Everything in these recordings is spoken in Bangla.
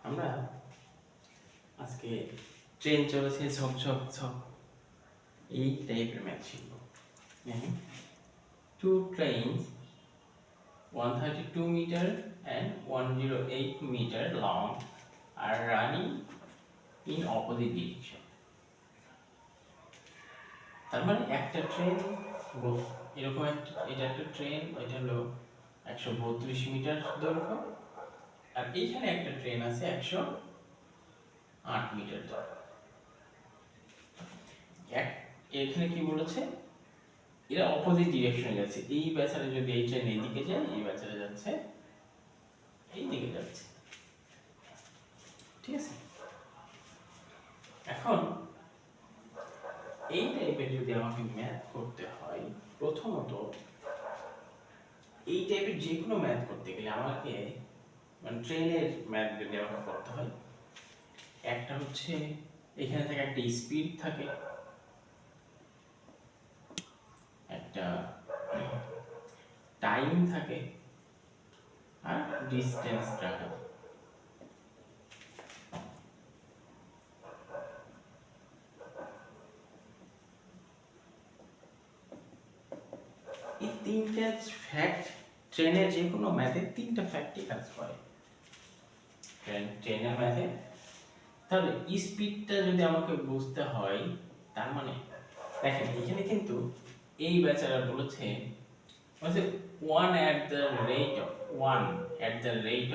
আমরা আজকে ট্রেন চলেছে ঝক ঝক ঝক এই টাইপের ম্যাথ শিখব। Two trains 132 meter and 108 meter long are running in opposite direction. তার মানে একটা ট্রেন এরকম এটা একটা ট্রেন, এটা হলো 132 মিটার দৈর্ঘ্য, আর এইখানে একটা ট্রেন আছে 108 মিটার দৈর্ঘ্য। এখানে কি বলেছে, এরা অপোজিট ডিরেকশনে যাচ্ছে। এই বেচারা যদি এই ট্রেন এইদিকে যায়, এই বেচারা যাচ্ছে এই দিকে যাচ্ছে, ঠিক আছে। এখন এই টাইপের যদি আমাকে ম্যাথ করতে হয়, প্রথমত এই টাইপের যে কোনো ম্যাথ করতে গেলে আমাকে মানে ট্রেনের ম্যাথ যদি আমাকে করতে হয়, একটা হচ্ছে এখানে থাকে একটা স্পিড থাকে, একটা টাইম থাকে, আর ডিসটেন্স থাকে। এই তিনটা ফ্যাক্ট ট্রেনের যে কোনো ম্যাথে তিনটা ফ্যাক্টই কাজ করে ট্রেনের ম্যাথে। তাহলে স্পিডটা যদি আমাকে বুঝতে হয়, তার মানে দেখেন এখানে কিন্তু এই বেচারা বলেছে one at the rate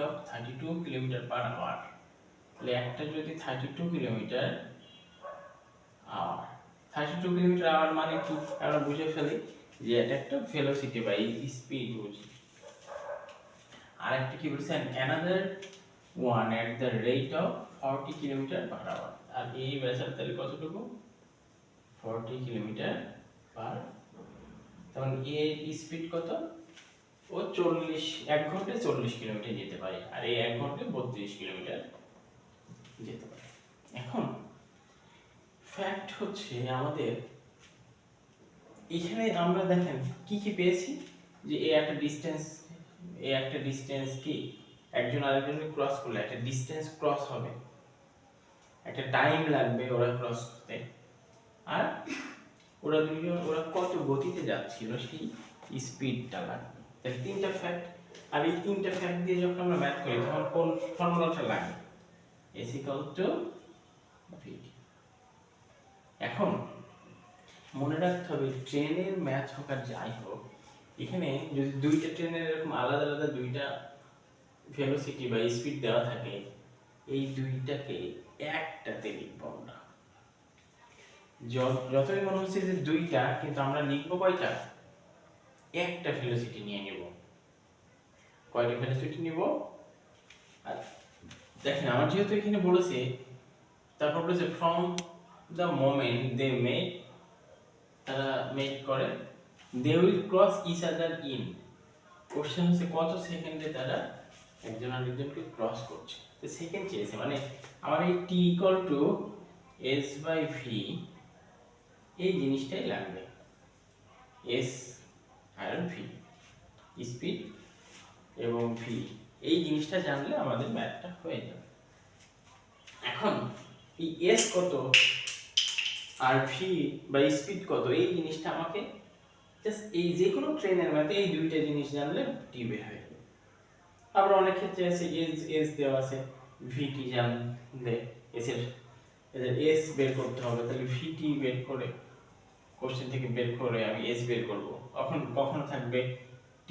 of 32 kilometre per hour. তাহলে একটা যদি 32 কিলোমিটার আওয়ার, 32 কিলোমিটার আওয়ার মানে কি আমরা বুঝে ফেলি যে এটা একটা ভেলোসিটি বা স্পিড বুঝি। আর একটা কি বলছেন, another one at the rate of 40 kilometre per hour. আর এই বেচারা তাহলে কতটুকু, 40 কিলোমিটার পার, তখন এর স্পিড কত, ও 1 ঘন্টায় 40 কিলোমিটার যেতে পারে, আর এই 1 ঘন্টায় 32 কিলোমিটার যেতে পারে। এখন ফ্যাক্ট হচ্ছে আমাদের এখানে আমরা দেখেন কি কি পেয়েছি, যে এই একটা ডিসটেন্স কি একজন আরেকজনকে ক্রস করলে একটা ডিসটেন্স ক্রস হবে, একটা টাইম লাগবে ওরা ক্রস করতে, আর ওরা দুজন ওরা কত গতিতে যাচ্ছিল সেই স্পিডটা লাগবে। তাহলে তিনটা ফ্যাক্ট, আর এই তিনটা ফ্যাক্ট দিয়ে যখন আমরা ম্যাথ করি তখন কোন ফর্মুলাটা লাগে, s = v। এখন মনে রাখতে হবে ট্রেনের ম্যাথ হোক আর যাই হোক, এখানে যদি দুইটা ট্রেনের এরকম আলাদা আলাদা দুইটা ভেলোসিটি বা স্পিড দেওয়া থাকে, এই দুইটাকে একটাতে লিখব আমরা। যতই মনে হচ্ছে যে দুইটা, কিন্তু আমরা লিখবো কয়টা, একটা ভেলোসিটি নিয়ে নেব। কয়টা ভেলোসিটি নিব, আর দেখেন আমার যেহেতু এখানে বলেছে, তারপর বলেছে from the moment they made, তারা মেড করে, they will cross each other in. Question হচ্ছে কত সেকেন্ডে তারা একজন আরেকজনকে ক্রস করছে, তো সেকেন্ড চেয়েছে, মানে আমার এই t = s/v এই জিনিসটাই লাগবে, s আর v স্পিড এবং v এই জিনিসটা জানলে আমাদের ম্যাথটা হয়ে যাবে। এখন এই s কত আর v বা স্পিড কত এই জিনিসটা আমাকে জাস্ট এই যে কোনো ট্রেনের ম্যাথে এই দুইটা জিনিস জানলে টি বের হয়ে যাবে। আবার অনেক ক্ষেত্রে আছে s দেওয়া আছে, vt জানলে s বের করতে হবে, তাহলে vt বের করে কোশ্চেন থেকে বের করে আমি s বের করব। কখনো থাকবে t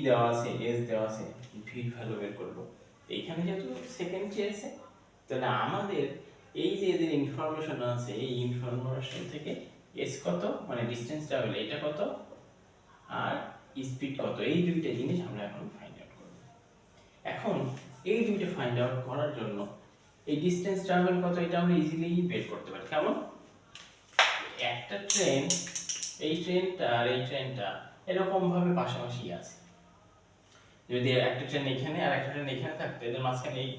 দেওয়া আছে, s দেওয়া আছে, v ভ্যালু বের করব। এইখানে যেহেতু সেকেন্ড চেয়েছে, তাহলে আমাদের এই যে এদের ইনফরমেশন আছে, এই ইনফরমেশন থেকে s কত মানে ডিসটেন্স ট্রাভেল এটা কত, আর স্পিড কত, এই দুইটা জিনিস আমরা এখন ফাইন্ড আউট করব। এখন এই দুইটা ফাইন্ড আউট করার জন্য এই ডিসটেন্স ট্রাভেল কত এটা আমরা ইজিলি বের করতে পারি। কেমন, একটা ট্রেন, এই ট্রেনটা আর এই ট্রেনটা এরকম ভাবে পাশাপাশি আছে, যদি একটা ট্রেন এখানে আর একটা ট্রেন এখানে থাকতো, এদের মাঝখানে এই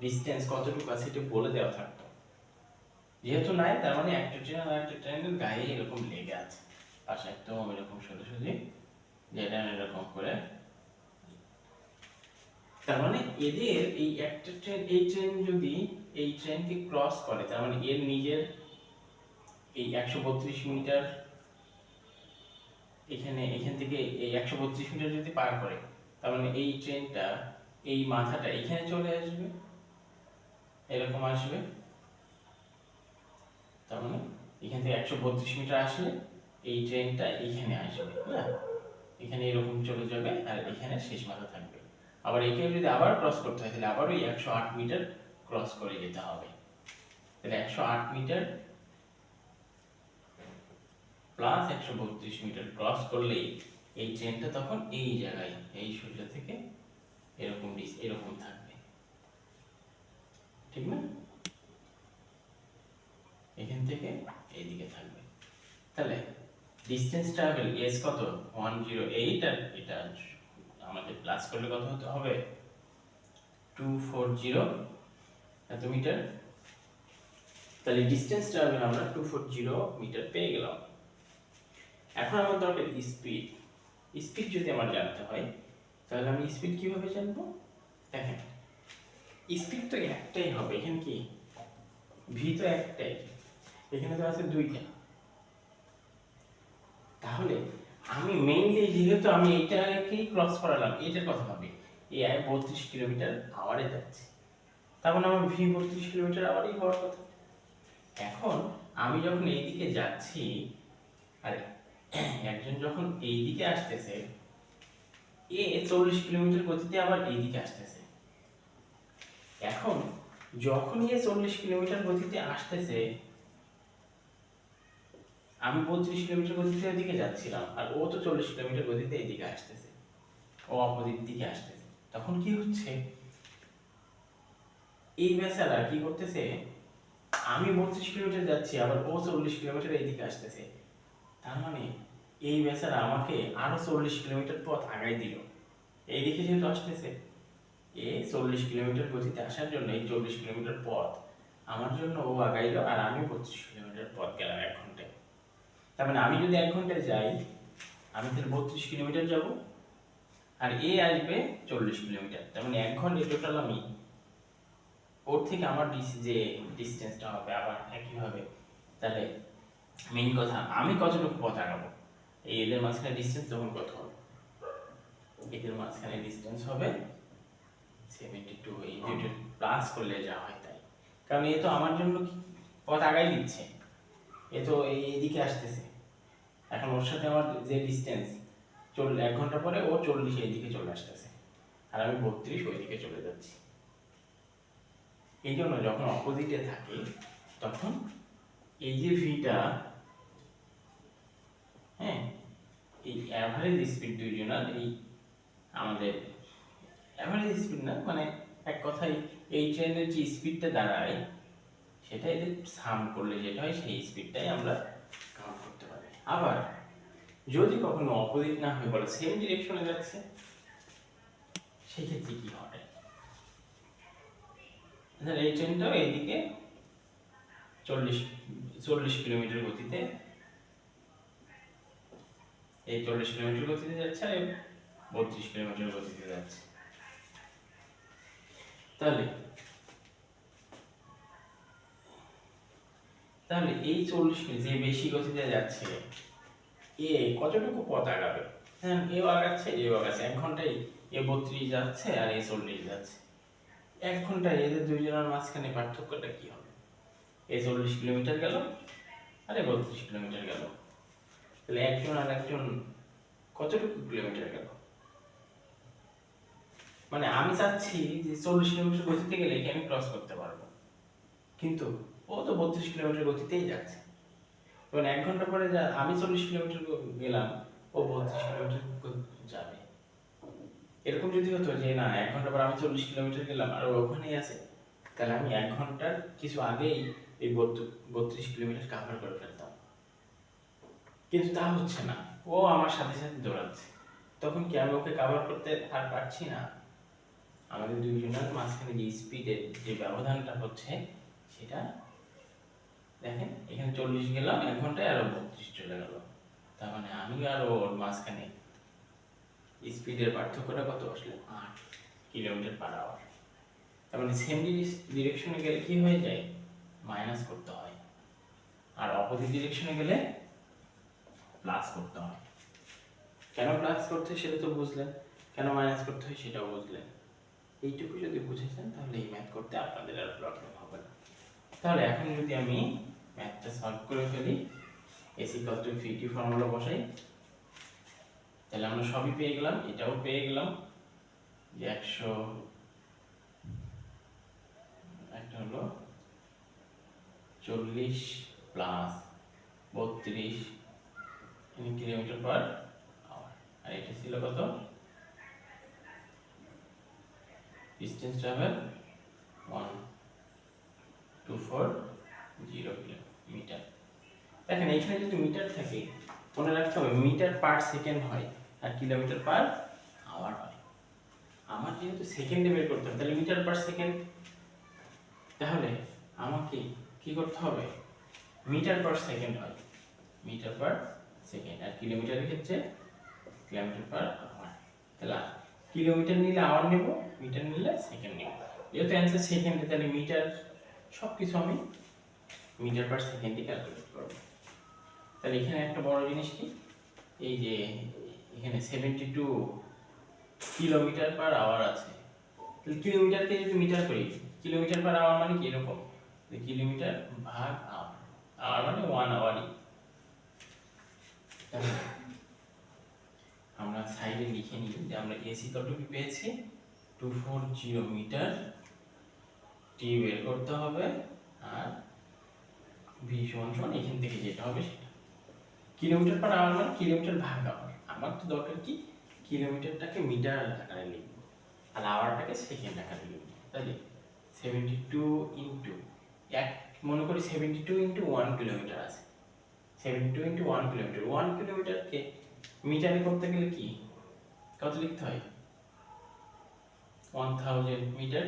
ডিসটেন্স কতটুকু আছে এটা বলে দেওয়া থাকতো। যেহেতু নাই, তার মানে একটা ট্রেন আর একটা ট্রেনের গায়ে এরকম লেগে আছে, পাশে একদম এরকম সোজাসুজি, যেটা এরকম করে তার মানে এদের এই একটা ট্রেন, এই ট্রেন যদি এই ট্রেনকে ক্রস করে, তার মানে এর নিজের এই 132 মিটার এখান থেকে এই 132 মিটার যদি পার করে, তার মানে এই ট্রেনটা এই মাথাটা এখানে চলে আসবে, এরকম আসবে। তার মানে এখান থেকে 132 মিটার আসলে এই ট্রেনটা এইখানে আসবে, না এখানে এরকম চলে যাবে আর এখানে শেষ মাথা থাকবে। আবার একে যদি আবার ক্রস করতে হয় তাহলে আবার ওই 108 মিটার ক্রস করে যেতে হবে। তাহলে 108 মিটার প্লাস 132 মিটার ক্রস করলেই এই ট্রেনটা তখন এই জায়গায় এই সূর্য থেকে এরকম থাকবে, ঠিক না? এখান থেকে এইদিকে থাকবে। তাহলে ডিসটেন্স ট্রাভেল এস কত 108, আর এটা আমাদের প্লাস করলে কত হতে হবে 240 এত মিটার। তাহলে ডিসটেন্স ট্রাভেল আমরা 240 মিটার পেয়ে গেলাম। এখন আমার দরকার স্পিড। স্পিড যদি আমার জানতে হয় তাহলে আমি স্পিড কিভাবে জানবো? দেখেন স্পিড তো একটাই হবে, এখানে কি ভি তো একটাই, এখানে তো আছে দুইটা। তাহলে আমি মেইনলি যেহেতু আমি এইটাকেই ক্রস করালাম, এইটার কথা ভাবি, এই 32 কিলোমিটার আওয়ারে যাচ্ছে, তার মানে আমার ভি 32 কিলোমিটার আওয়ারই হওয়ার কথা। এখন আমি যখন এইদিকে যাচ্ছি আর একজন যখন এইদিকে আসতেছে, এ 40 কিলোমিটার গতিতে আবার এইদিকে আসতেছে। এখন যখন এ 40 কিলোমিটার গতিতে আসতেছে, আমি 32 কিলোমিটার গতিতে এদিকে যাচ্ছিলাম আর ও তো 40 কিলোমিটার গতিতে এদিকে আসতেছে, ও অপোজিট দিকে আসতেছে। তখন কি হচ্ছে, এই বেচারা কি করতেছে, আমি 32 কিলোমিটার যাচ্ছি আবার ও 40 কিলোমিটার এইদিকে আসতেছে, তার মানে এই বেচারা আমাকে আরো 40 কিলোমিটার পথ আগাই দিল। এইদিকে যেহেতু আসতেছে, এ 40 কিলোমিটার গতিতে আসার জন্য এই 40 কিলোমিটার পথ আমার জন্য ও আগাইলো, আর আমি 32 কিলোমিটার পথ গেলাম 1 ঘন্টায়। তার মানে আমি যদি 1 ঘন্টায় যাই, আমি তাহলে 32 কিলোমিটার যাব, আর এ আসবে 40 কিলোমিটার। তার মানে 1 ঘন্টায় টোটাল আমি ওর থেকে আমার যে ডিস্টেন্সটা হবে আবার একইভাবে। তাহলে মেইন কথা, আমি কতটুকু পথ আগাবো, এই এদের মাঝখানে ডিস্টেন্স তখন কত হবে, এদের মাঝখানে ডিস্টেন্স হবে 72। এই দুটো প্লাস করলে যা হয় তাই, কারণ এ তো আমার জন্য পথ আগাই দিচ্ছে, এ তো এইদিকে আসতেছে। এখন ওর সাথে আমার যে ডিস্টেন্স 1 ঘন্টা পরে ও 40 এইদিকে চলে আসতেছে, আর আমি 32 ওইদিকে চলে যাচ্ছি। এই জন্য যখন অপোজিটে থাকে তখন এই যে ভিটা, হ্যাঁ, এই অ্যাভারেজ স্পিড দুইজনের, এই আমাদের অ্যাভারেজ স্পিড না, মানে এক কথায় এই ট্রেনের যে স্পিডটা দাঁড়ায় সেটা এদের সাম করলে যেটা হয় সেই স্পিডটাই আমরা কাউন্ট করতে পারি। আবার যদি কখনো অপোজিট না হয়ে বলে সেম ডিরেকশনে যাচ্ছে, সেক্ষেত্রে কি হবে, এই ট্রেনটাও এইদিকে 40 কিলোমিটার গতিতে, এই 40 কিলোমিটার গতিতে যাচ্ছে আর 32 কিলোমিটার গতিতে যাচ্ছে। তাহলে তাহলে এই 40 যে বেশি গতিতে যাচ্ছে, এ কতটুকু পথ আগাবে? হ্যাঁ, এও আগাচ্ছে এও আগাচ্ছে, 1 ঘন্টায় এ 32 যাচ্ছে আর এ 40 যাচ্ছে। 1 ঘন্টায় এদের দুইজনের মাঝখানে পার্থক্যটা কি হবে? এ 40 কিলোমিটার গেল আর এ 32 কিলোমিটার গেল। তাহলে একজন আর একজন কতটুকু কিলোমিটার গেল? মানে আমি চাচ্ছি যে 40 কিলোমিটার গতিতে গেলে একে আমি ক্রস করতে পারবো, কিন্তু ও তো 32 কিলোমিটার গতিতেই যাচ্ছে। এবং 1 ঘন্টা পরে আমি 40 কিলোমিটার গেলাম, ও 32 কিলোমিটার যাবে। এরকম যদি হতো যে না 1 ঘন্টা পর আমি 40 কিলোমিটার গেলাম আর ও ওখানেই আছে, তাহলে আমি 1 ঘন্টার কিছু আগেই এই 32 কিলোমিটার কাভার করে ফেলতাম। কিন্তু তা হচ্ছে না, ও আমার সাথে সাথে দৌড়াচ্ছে, তখন কি আমি ওকে কাভার করতে আর পারছি না? আমাদের দুইজনের মাঝখানে যে স্পিডের যে ব্যবধানটা হচ্ছে সেটা দেখেন, এখানে 40 গেলাম 1 ঘন্টায় আর 32 চলে গেল, তার মানে আমি আর ওর মাঝখানে স্পিডের পার্থক্যটা কত আসলে 8। Kilometre per hour. তার মানে সেম ডিরেকশনে গেলে কি হয়ে যায়, মাইনাস করতে হয়, আর অপোজিট ডিরেকশনে গেলে প্লাস করতে হয়। কেন প্লাস করতে হয় সেটা তো বুঝলেন, কেন মাইনাস করতে হয় সেটাও বুঝলেন। এইটুকু যদি বুঝেছেন তাহলে এই ম্যাথ করতে আপনাদের আর প্রবলেম হবে না। তাহলে এখন যদি আমি ম্যাথটা সলভ করে ফেলি, S equal to VT formula বসাই, তাহলে আমরা সবই পেয়ে গেলাম, এটাও পেয়ে গেলাম যে 100 একটা হলো 40 প্লাস 32 কিলোমিটার পার আওয়ার, আর এটা ছিল কত, ডিসটেন্স ট্রাভেল 1240 কিলোমিটার। দেখেন এখানে যদি মিটার থাকে মনে রাখতে হবে মিটার পার সেকেন্ড হয় আর কিলোমিটার পার আওয়ার হয়। আমার যেহেতু সেকেন্ডে বের করতে হবে তাহলে মিটার পার সেকেন্ড, তাহলে আমাকে কি করতে হবে, মিটার পার সেকেন্ড হয়, মিটার পার সেকেন্ড, আর কিলোমিটারের ক্ষেত্রে কিলোমিটার পার আওয়ার। তাহলে কিলোমিটার নিলে আওয়ার নেব, মিটার নিলে সেকেন্ড নেব। যেহেতু অ্যান্সার সেকেন্ডে তাহলে মিটার সব কিছু আমি মিটার পার সেকেন্ডে ক্যালকুলেট করব। তাহলে এখানে একটা বড় জিনিস কি, এই যে এখানে 72 কিলোমিটার পার আওয়ার আছে, তাহলে কিলোমিটারকে যদি মিটার করি, কিলোমিটার পার আওয়ার মানে কি এরকম, কিলোমিটার ভাগ আওয়ার, আওয়ার মানে 1 আওয়ারই। আমরা সাইডে লিখে নিই যে আমরা এসি কতটুকু পেয়েছি, 240 মিটার, টি বের করতে হবে, আর ভি সমান সমান এখান থেকে যেটা হবে সেটা। কিলোমিটার পার আওয়ার মানে কিলোমিটার ভাগ আওয়ার, আমার তো দরকার কি কিলোমিটারটাকে মিটার আকারে লিখব আর আওয়ারটাকে সেকেন্ড আকারে লিখব। তাহলে 72 ইনটু এক, মনে করি 72 ইনটু 1 কিলোমিটার আছে, 72 ইনটু 1 কিলোমিটার, 1 কিলোমিটারকে মিটারে করতে গেলে কি কত লিখতে হয়, 1000 মিটার,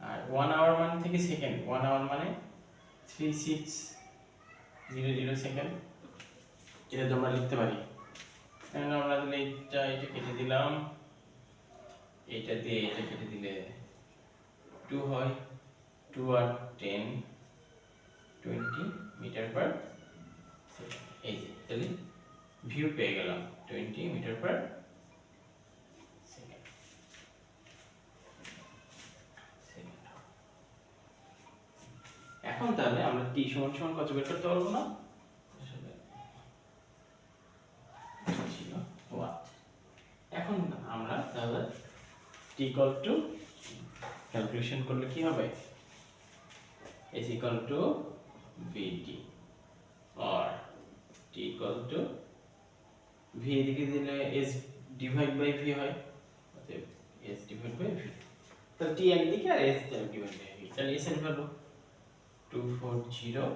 আর 1 আওয়ার মানে থেকে সেকেন্ড, 1 আওয়ার মানে 3600 সেকেন্ড, এটা তোমরা লিখতে পারি। এখন আমরা তাহলে এটা কেটে দিলাম, এটা দিয়ে এটা কেটে দিলে 2 হয়, 2 আর 10 20 মিটার পার সেকেন্ড। এই যে তাহলে ভিউ পেয়ে গেলাম 20 মিটার পার সেকেন্ড। এখন তাহলে আমরা টি সমান সমান কত বের করতে পারবো না, এখন আমরা তাহলে টি ইকুয়াল টু ক্যালকুলেশন করলে কি হবে, is equal to vt or t equal to v এদিকে দিলে s ডিভাইড বাই v হয়, অতএব s ডিভাইড বাই v, তাহলে t একদিকে আর s ডিভাইড বাই v, তাহলে s এর ভ্যালু 240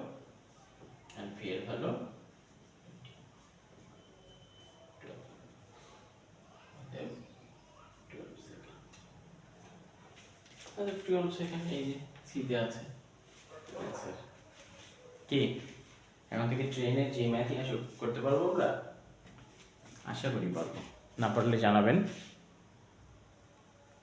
and v এর ভ্যালু 12 সেকেন্ড, এই যে সিধে আছে आंसर কি। এখন থেকে ট্রেনের যে ম্যাথই আসুক করতে পারবো আমরা, আশা করি পারবো, না পারলে জানাবেন।